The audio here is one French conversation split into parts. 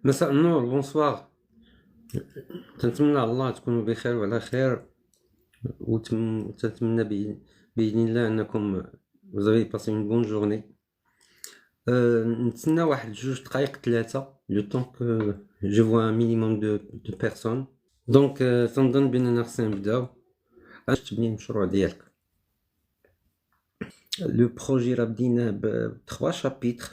مساء النور، بونسوار. تنتمنى الله تكونوا بخير وعلى خير، وتنتمنى بإذن الله أنكم vous avez passé une bonne journée. نتسنى واحد 2 دقائق 3 le temps que je vois un minimum de personnes. Donc تنظن بأننا خصنا نبداو. اش تبني المشروع ديالك؟ لو بروجي راه بديناه ب 3 chapitres.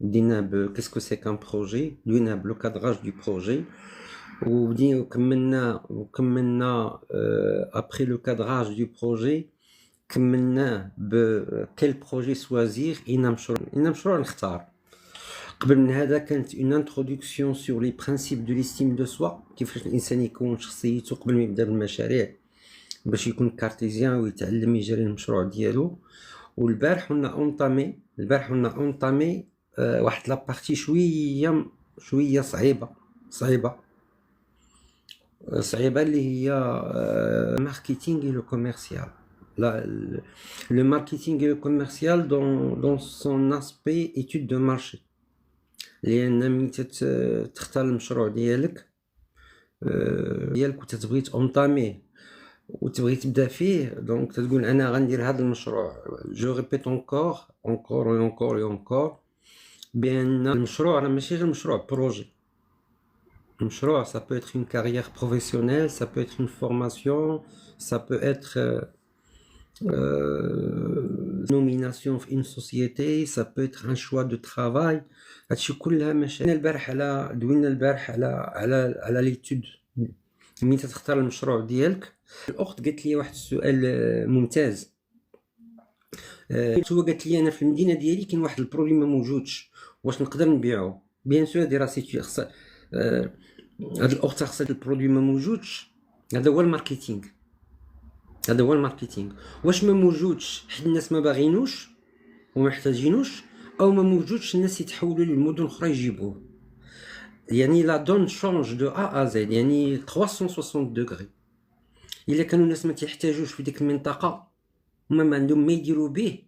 بديناه ب qu'est-ce que c'est qu'un projet، بديناه بلو cadrage du projet، وكملنا après le cadrage du projet كملناه ب quel projet choisir. إن مشروع نختار. قبل من هذا كانت une introduction sur les principes de l'estime de soi، كيفاش الإنسان يكون شخصيته قبل ما يبدا بالمشاريع باش يكون كارتيزيان ويتعلم يجري المشروع ديالو. والبارح قلنا اونطامي واحد لابارتي شويه صعيبه اللي هي ماركتينغ et le commercial. Le marketing et le commercial dans son aspect étude de marché. لأن ملي تختار المشروع ديالك وتتبغي تونطاميه وتبغي تبدا فيه، دونك تقول انا غندير هذا المشروع. جو ريبيت اونكور بان المشروع راه ماشي غير مشروع بروجي. المشروع ça peut être une carrière professionnelle, ça peut être une formation, ça peut être nomination في une société, ça peut être un choix de travail. هادشي كلها مشاريع. دوينا البارح على ليتود. ملي تختار المشروع ديالك، الاخت قالت لي واحد السؤال ممتاز. هو قالت لي انا في المدينه ديالي كاين واحد البرودوي ما موجودش، واش نقدر نبيعو؟ بيان سور هادي راه سيتي خص هاد الاخت خصها البرودوي ما موجودش. هذا هو الماركتينغ. واش ما موجودش حيت الناس ما باغينوش وما محتاجينوش، او ما موجودش الناس يتحولوا للمدن اخرى يجيبوه؟ يعني لا دون شونج دو ا زد، يعني 360 دوغري. الا كانوا الناس ما تيحتاجوش في ديك المنطقه هما ما عندهم ما يديروا به،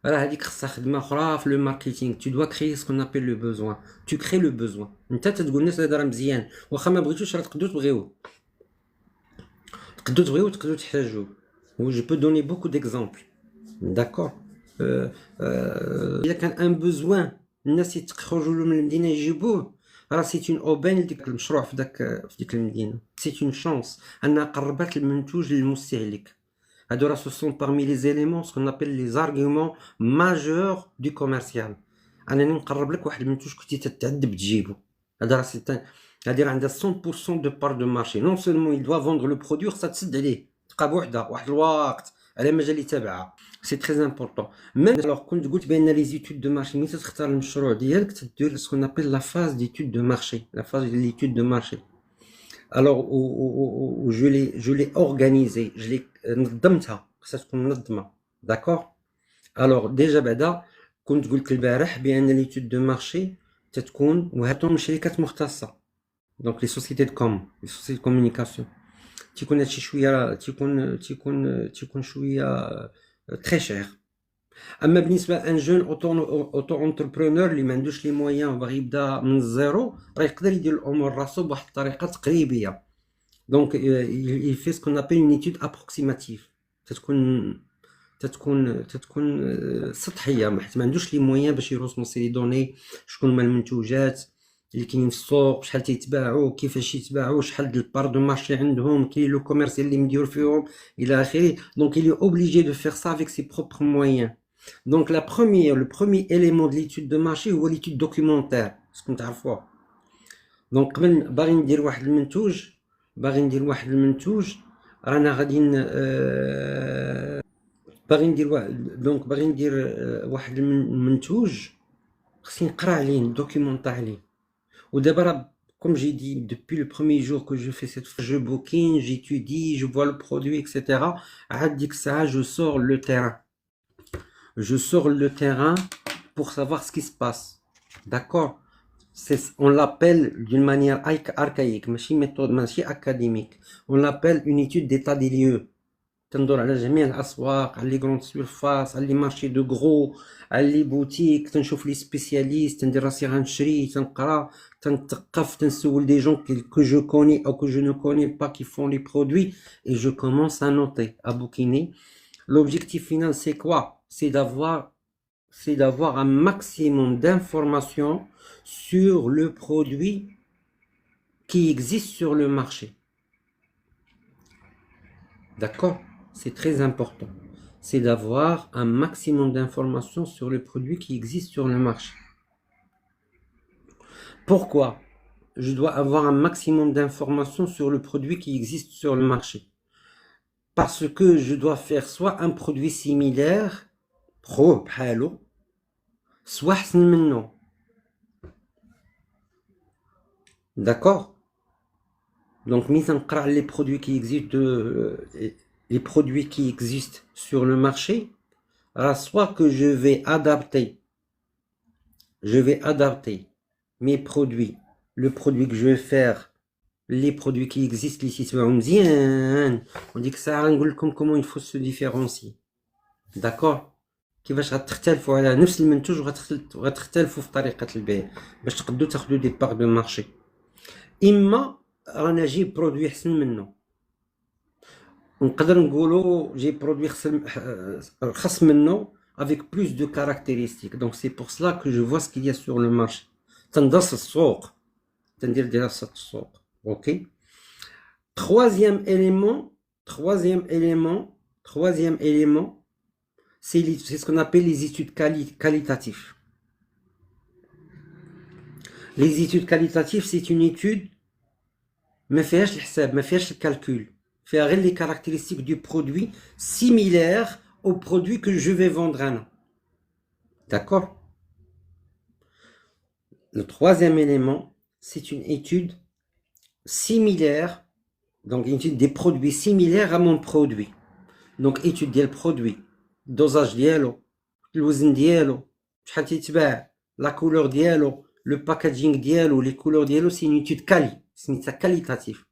راه هذيك خصها خدمه اخرى في لو ماركتينغ. تو دوا كريي سكون ابيل لو بوزوان، تو كري لو بوزوان. انت تتقول الناس هذا راه مزيان، واخا ما بغيتوش راه تقدروا تبغيوه، تقدروا تحتاجوه. و جو بو دوني بوكو ديكزامبل. داكور. الا كان ان بوزوان الناس يتخرجوا له من المدينه يجيبوه، راه سيت اون اوبين لديك المشروع في ديك المدينه. سيت اون شانس انها قربت المنتوج للمستهلك. هادو راه سون parmi les éléments ce qu'on appelle les arguments majeurs du commercial. انني نقرب لك واحد المنتوج كنتي تتعذب تجيبو. هذا راه هادي راه عندها 100% de part de marché. non seulement il doit vendre le produit، خصها تسد عليه تبقى بوحدها واحد الوقت على مجال يتابعها. سي تري امبورطون. ميم الوغ كنت قلت بان لي زيتود دو مارشي ملي تختار المشروع ديالك تدير سكون ابيل لا فاز ديتود دو مارشي. الوغ جو لي اورغانيزي، جو لي نظمتها، خصها تكون منظمه. داكور. الوغ ديجا بعدا كنت قلت البارح بان ليتود دو مارشي تتكون وهاتهم شركات مختصه، دونك لي سوسيتي دو كومونيكاسيون. تيكون هادشي شويه تيكون شويه تري شير. اما بالنسبه ان جون اوتو انتربرونور اللي ما عندوش لي مويان وباغي يبدا من الزيرو، راه يقدر يدير الامور راسو بواحد الطريقه تقريبيه. دونك il fait ce qu'on appelle une étude approximative. تتكون سطحيه، حيت ما عندوش لي مويان باش يروسموسي لي دوني. شكون هما المنتوجات اللي كاينين في السوق، شحال تيتباعوا، كيفاش يتباعوا، شحال ديال البار دو مارشي عندهم، كاين لو كوميرسيال اللي مدير فيهم الى اخره. دونك il est obligé de faire ça avec ses propres moyens. Donc le premier élément de l'étude de marché هو l'étude documentaire، خصكم تعرفوها. دونك قبل باغي ندير واحد المنتوج رانا غادي باغي ندير واحد المنتوج، خصني نقرا عليه ندوكيمونطا عليه. ودابا راه comme j'ai dit depuis le premier jour que je fais je booking, j'étudie, je vois le produit, etc. عاد ديك الساعه je sors le terrain pour savoir ce qui se passe. D'accord. On l'appelle d'une manière archaïque, ماشي méthode ماشي académique. On l'appelle une étude d'état des lieux. تندور على جميع الاسواق، على لي غروند سيرفاس، على لي مارشي دو غرو، على لي بوتيك، تنشوف لي سبيسياليست، ندير راسي غنشري، تنقرا، des gens que je connais ou que je ne connais pas qui font les produits et je commence à noter, à bouquiner. L'objectif final, c'est quoi? C'est d'avoir un maximum d'informations sur le produit qui existe sur le marché. D'accord? C'est très important. C'est d'avoir un maximum d'informations sur le produit qui existe sur le marché. Pourquoi je dois avoir un maximum d'informations sur le produit qui existe sur le marché? Parce que je dois faire soit un produit similaire, soit حسن منه. D'accord? Donc, les produits qui existent, les produits qui existent sur le marché, soit que je vais adapter mes produits, le produit que je vais faire, les produits qui existent ici, on dit que ça a comment il faut se différencier. D'accord? كيفاش غتختلفوا على نفس المنتوج وغتختلفوا في طريقة البيع باش تقدروا تاخذوا دي بار دو مارشي. إما رانا جيب برودوي حسن منه، نقدر نقولوا جيب برودوي رخص منه avec plus de caractéristiques. Donc c'est pour cela que je vois ce qu'il y a sur le marché. تندرس السوق، تندير دراسة السوق. OK. Troisième élément, c'est ce qu'on appelle les études qualitatives. Les études qualitatives, c'est une étude ما فيهاش الحساب، ما فيهاش الكالكول، فيها غير les caractéristiques du produit similaires au produit que je vais vendre un an. D'accord? Le troisième élément, c'est une étude similaire, donc une étude des produits similaires à mon produit. Donc étude ديال البرودوي، dosage ديالو، الوزن ديالو، شحال تيتباع، la couleur ديالو، le packaging ديالو، les couleurs ديالو. C'est une étude سميتها كاليتاتيف،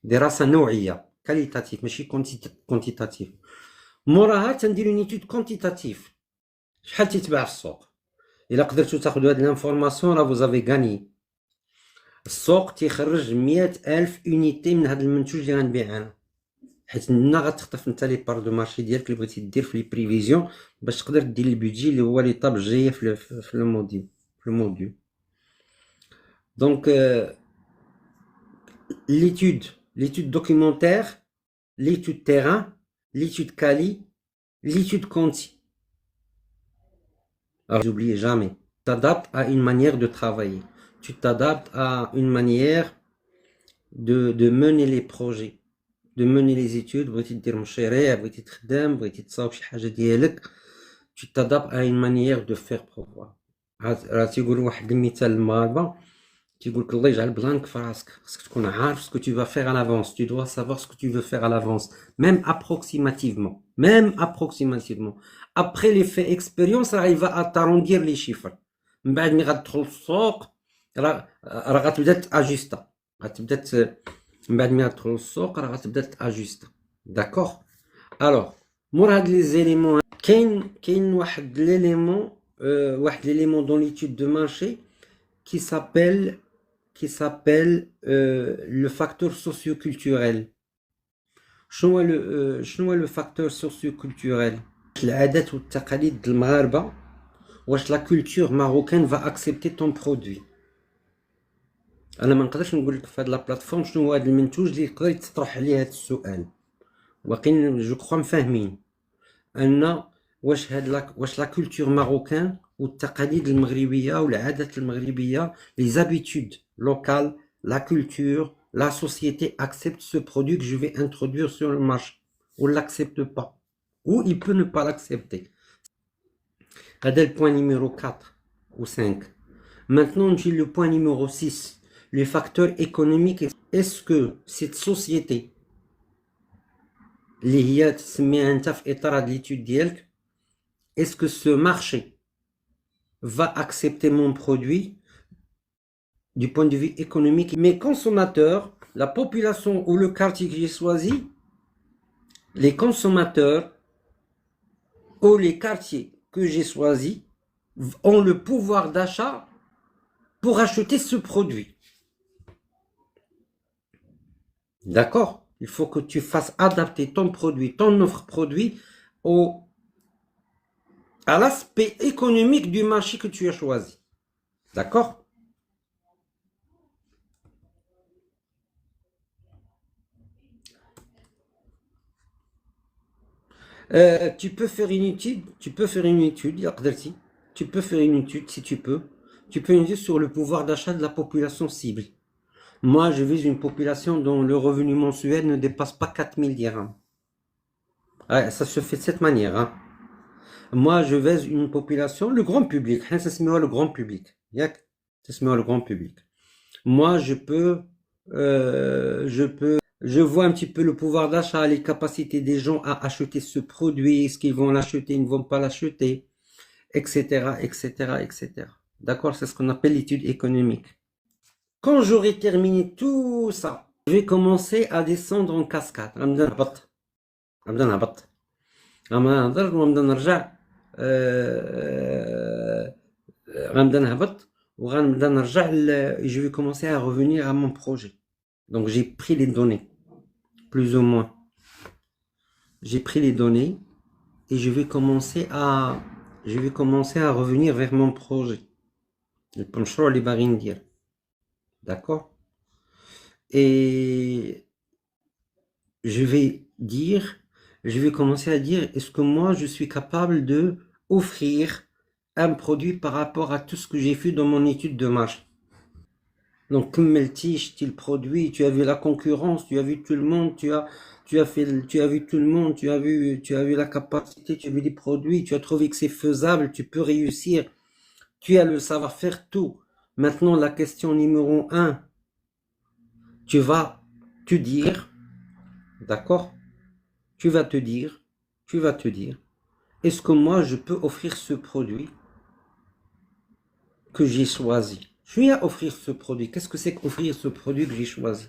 دراسة نوعية كاليتاتيف ماشي كونتيتاتيف. موراها تندير اون ايتود كونتيتاتيف، شحال تيتباع في السوق. الا قدرتوا تاخذوا هاد الانفورماسيون راه فوزافي غاني. السوق تيخرج 100,000 اونيتي من هاد المنتوج اللي غنبيع انا، حيت هنا غتخطف انت لي بار دو مارشي ديالك اللي بغيتي دير في لي بريفيزيون باش تقدر دير البيدجي اللي هو ليطاب الجايه في لو موديل. دونك l'étude documentaire, l'étude terrain, l'étude quali, l'étude conti. Alors, n'oubliez jamais, tu t'adaptes à une manière de travailler. Tu t'adaptes à une manière de mener les projets, de mener les études. Tu t'adaptes à une manière de faire pouvoir. Tu dis que Allah يجعل بلانك في راسك، خاصك تكون عارف ce que tu vas faire à l'avance. Tu dois savoir ce que tu veux faire à l'avance, même approximativement. Après l'effet expérience, il va t'arrondir les chiffres. من بعد ملي غتدخل للسوق راه غتبدا تاجيستا، من بعد ملي غتدخل للسوق راه غتبدا تاجيستا. داكوغ. الوغ مور هاد لي زيليمون كاين واحد ليليمون دون ليتود دو مارشي qui s'appelle le facteur socio-culturel. شنو هو le facteur socio-culturel؟ العادات والتقاليد المغاربة، واش la culture marocaine va accepter ton produit. انا ما نقدرش نقول لك في هاد لا بلاتفورم شنو هو هاد المنتوج اللي يقدر تطرح عليه هاد السؤال، ولكن جو كخوا مفاهمين ان واش لا كولتور ماروكان والتقاليد المغربيه والعادات المغربيه، les habitudes locales, la culture, la société accepte ce produit que je vais introduire sur le marché, ou l'accepte pas, ou il peut ne pas l'accepter. هذا le point numéro 4 ou 5. Maintenant j'ai le point numéro 6, les facteurs économiques. Est-ce que cette société اللي هي تسميها انت في اطار هاد l'étude ديالك، est-ce que ce marché va accepter mon produit du point de vue économique? Mes consommateurs, la population ou le quartier que j'ai choisi, les consommateurs ou les quartiers que j'ai choisis ont le pouvoir d'achat pour acheter ce produit. D'accord? Il faut que tu fasses adapter ton produit, ton offre produit à l'aspect économique du marché que tu as choisi. D'accord? Tu peux faire une étude, يقدرتي. Tu peux faire une étude si tu peux. Tu peux une étude sur le pouvoir d'achat de la population cible. Moi, je vise une population dont le revenu mensuel ne dépasse pas 4000 dirhams. Ouais, ça se fait de cette manière, hein. Moi, je vise une population, le grand public. Ça se met le grand public. Ça se met le grand public. Moi, je vois un petit peu le pouvoir d'achat, les capacités des gens à acheter ce produit, est-ce qu'ils vont l'acheter, ils ne vont pas l'acheter, etc., etc., etc. D'accord? C'est ce qu'on appelle l'étude économique. Quand j'aurai terminé tout ça, je vais commencer à descendre en cascade. غنبدا نهبط. غنبدا نهضر وغنبدا نرجع. غنبدا نهبط وغنبدا نرجع. Je vais commencer à revenir à mon projet. Donc j'ai pris les données, plus ou moins. J'ai pris les données et je vais commencer à revenir vers mon projet. المشروع اللي باغي ندير. D'accord? Et je vais commencer à dire, est-ce que moi je suis capable de offrir un produit par rapport à tout ce que j'ai fait dans mon étude de marché. Donc, comme tu le produit, tu as vu la concurrence, tu as vu tout le monde, tu as vu tout le monde, tu as vu la capacité, tu as vu les produits, tu as trouvé que c'est faisable, tu peux réussir, tu as le savoir-faire, tout. Maintenant, la question numéro 1, tu vas te dire, d'accord? Tu vas te dire, est-ce que moi je peux offrir ce produit que j'ai choisi? Je vais offrir ce produit. Qu'est-ce que c'est qu'offrir ce produit que j'ai choisi?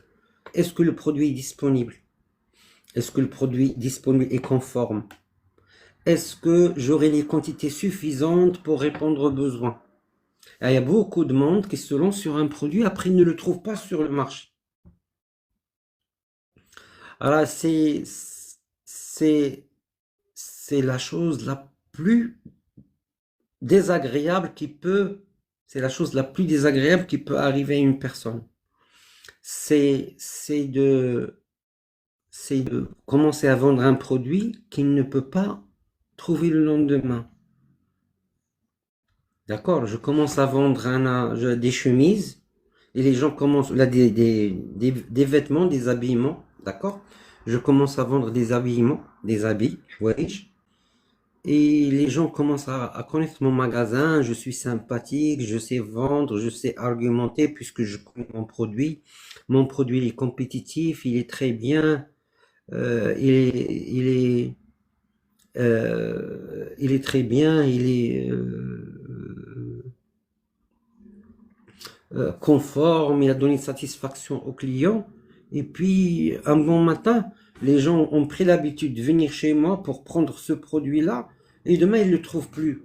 Est-ce que le produit est disponible? Est-ce que le produit disponible est conforme? Est-ce que j'aurai les quantités suffisantes pour répondre aux besoins? Il y a beaucoup de monde qui se lance sur un produit, après ils ne le trouvent pas sur le marché. Alors c'est la chose la plus désagréable qui peut, c'est la chose la plus désagréable qui peut arriver à une personne. C'est de commencer à vendre un produit qu'il ne peut pas trouver le lendemain. D'accord? Je commence à vendre des chemises et les gens commencent, là, des vêtements, des habillements. D'accord? Je commence à vendre des habillements, des habits, voyez-je. Et les gens commencent à connaître mon magasin, je suis sympathique, je sais vendre, je sais argumenter puisque je connais mon produit. Mon produit est compétitif, il est très bien, il est très bien, il est conforme, il a donné satisfaction aux clients. Et puis, un bon matin, les gens ont pris l'habitude de venir chez moi pour prendre ce produit-là, et demain, ils ne le trouvent plus.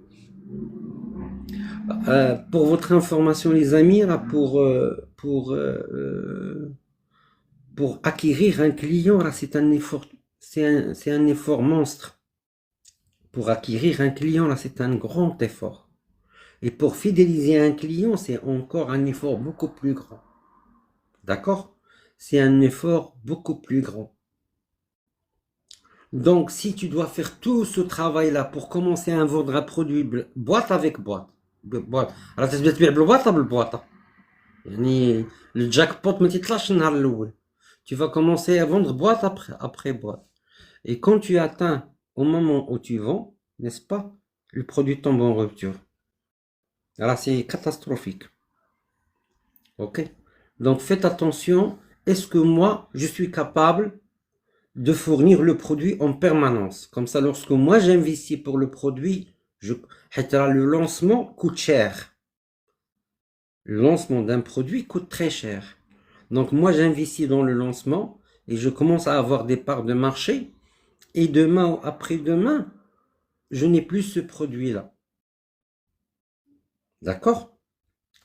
Pour votre information, les amis, là, pour acquérir un client, là, c'est un effort, c'est un effort monstre. Pour acquérir un client, là, c'est un grand effort. Et pour fidéliser un client, c'est encore un effort beaucoup plus grand. D'accord? C'est un effort beaucoup plus grand. Donc, si tu dois faire tout ce travail-là pour commencer à vendre un produit boîte avec boîte, alors tu تبيع بالبواطة بالبواطة. يعني le jackpot ما تيطلعش النهار الأول. Tu vas commencer à vendre boîte après boîte. Et quand tu atteins au moment où tu vends, n'est-ce pas, le produit tombe en rupture. Alors c'est catastrophique. Ok? Donc faites attention. Est-ce que moi, je suis capable de fournir le produit en permanence? Comme ça, lorsque moi j'investis pour le produit, le lancement coûte cher. Le lancement d'un produit coûte très cher. Donc moi j'investis dans le lancement et je commence à avoir des parts de marché. Et demain ou après-demain, je n'ai plus ce produit-là. D'accord?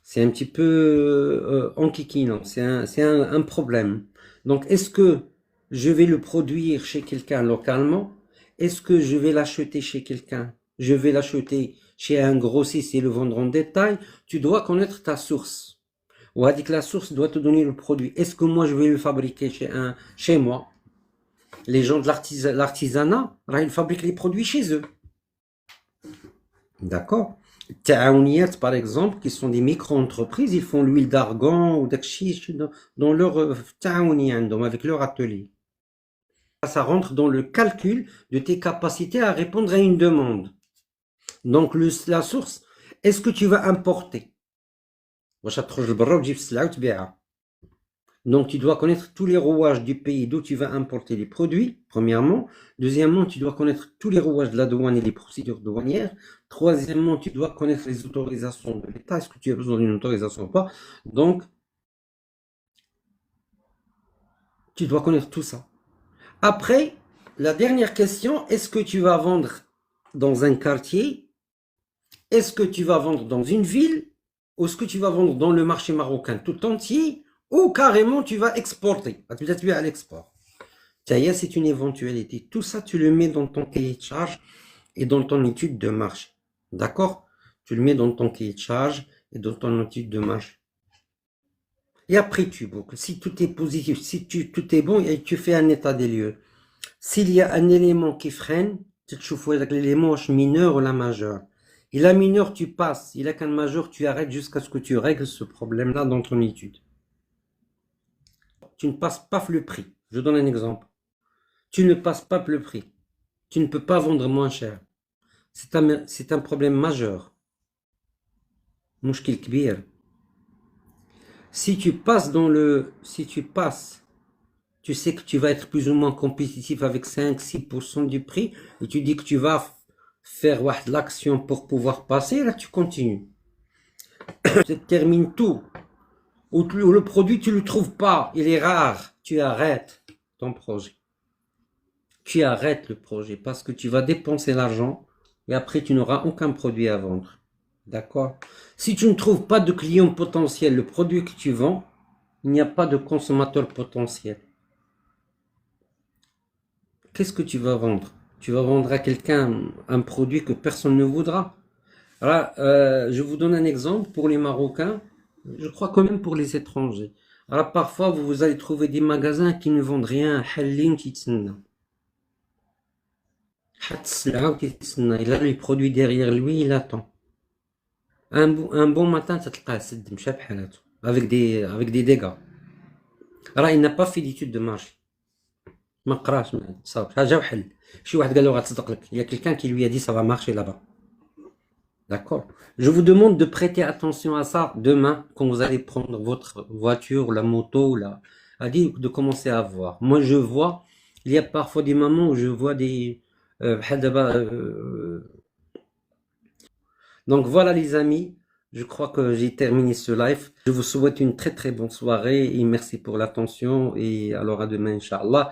C'est un petit peu enquiquinant, un problème. Donc, est-ce que je vais le produire chez quelqu'un localement? Est-ce que je vais l'acheter chez quelqu'un? Je vais l'acheter chez un grossiste et le vendre en détail? Tu dois connaître ta source. Ou a dit que la source doit te donner le produit. Est-ce que moi je vais le fabriquer chez moi? Les gens de l'artisanat, ils fabriquent les produits chez eux. D'accord? Taouniat, par exemple, qui sont des micro-entreprises, ils font l'huile d'argan ou d'akchiche dans leur taouniat, avec leur atelier. Ça rentre dans le calcul de tes capacités à répondre à une demande. Donc, la source, est-ce que tu vas importer? Donc, tu dois connaître tous les rouages du pays d'où tu vas importer les produits, premièrement. Deuxièmement, tu dois connaître tous les rouages de la douane et les procédures douanières. Troisièmement, tu dois connaître les autorisations de l'État. Est-ce que tu as besoin d'une autorisation ou pas? Donc, tu dois connaître tout ça. Après, la dernière question, est-ce que tu vas vendre dans un quartier? Est-ce que tu vas vendre dans une ville? Ou est-ce que tu vas vendre dans le marché marocain tout entier? Ou carrément tu vas exporter? Peut-être tu es à l'export. C'est une éventualité. Tout ça, tu le mets dans ton cahier de charge et dans ton étude de marché. D'accord? Tu le mets dans ton cahier de charge et dans ton étude de marché. Et après, tu boucles. Si tout est positif, si tout est bon, et tu fais un état des lieux. S'il y a un élément qui freine, tu te chauffes avec l'élément mineur ou la majeure. Et la mineure, tu passes. Il a qu'un majeur, tu arrêtes jusqu'à ce que tu règles ce problème-là dans ton étude. Tu ne passes pas le prix. Je donne un exemple. Tu ne passes pas le prix. Tu ne peux pas vendre moins cher. C'est un problème majeur. Mouchkil kbir. Si tu passes, tu sais que tu vas être plus ou moins compétitif avec 5-6% du prix, et tu dis que tu vas faire l'action pour pouvoir passer, là tu continues. Tu termines tout. Ou le produit, tu ne le trouves pas, il est rare, tu arrêtes ton projet. Tu arrêtes le projet parce que tu vas dépenser l'argent et après tu n'auras aucun produit à vendre. D'accord? Si tu ne trouves pas de client potentiel, le produit que tu vends, il n'y a pas de consommateur potentiel. Qu'est-ce que tu vas vendre? Tu vas vendre à quelqu'un un produit que personne ne voudra. Alors, je vous donne un exemple pour les Marocains, je crois quand même pour les étrangers. Alors, parfois, vous allez trouver des magasins qui ne vendent rien. Il a les produits derrière lui, il attend. Un bon matin, avec des dégâts. Alors, il n'a pas fait d'études de marché. ما قراش صافي حاجه وحل شي واحد قال له غتصدق لك il y a quelqu'un qui lui a dit ça va marcher là-bas. D'accord? Je vous demande de prêter attention à ça demain quand vous allez prendre votre voiture, la moto, de commencer à voir. Moi je vois, il y a parfois des moments où je vois des donc voilà les amis, je crois que j'ai terminé ce live. Je vous souhaite une très très bonne soirée et merci pour l'attention et alors à demain Inch'Allah.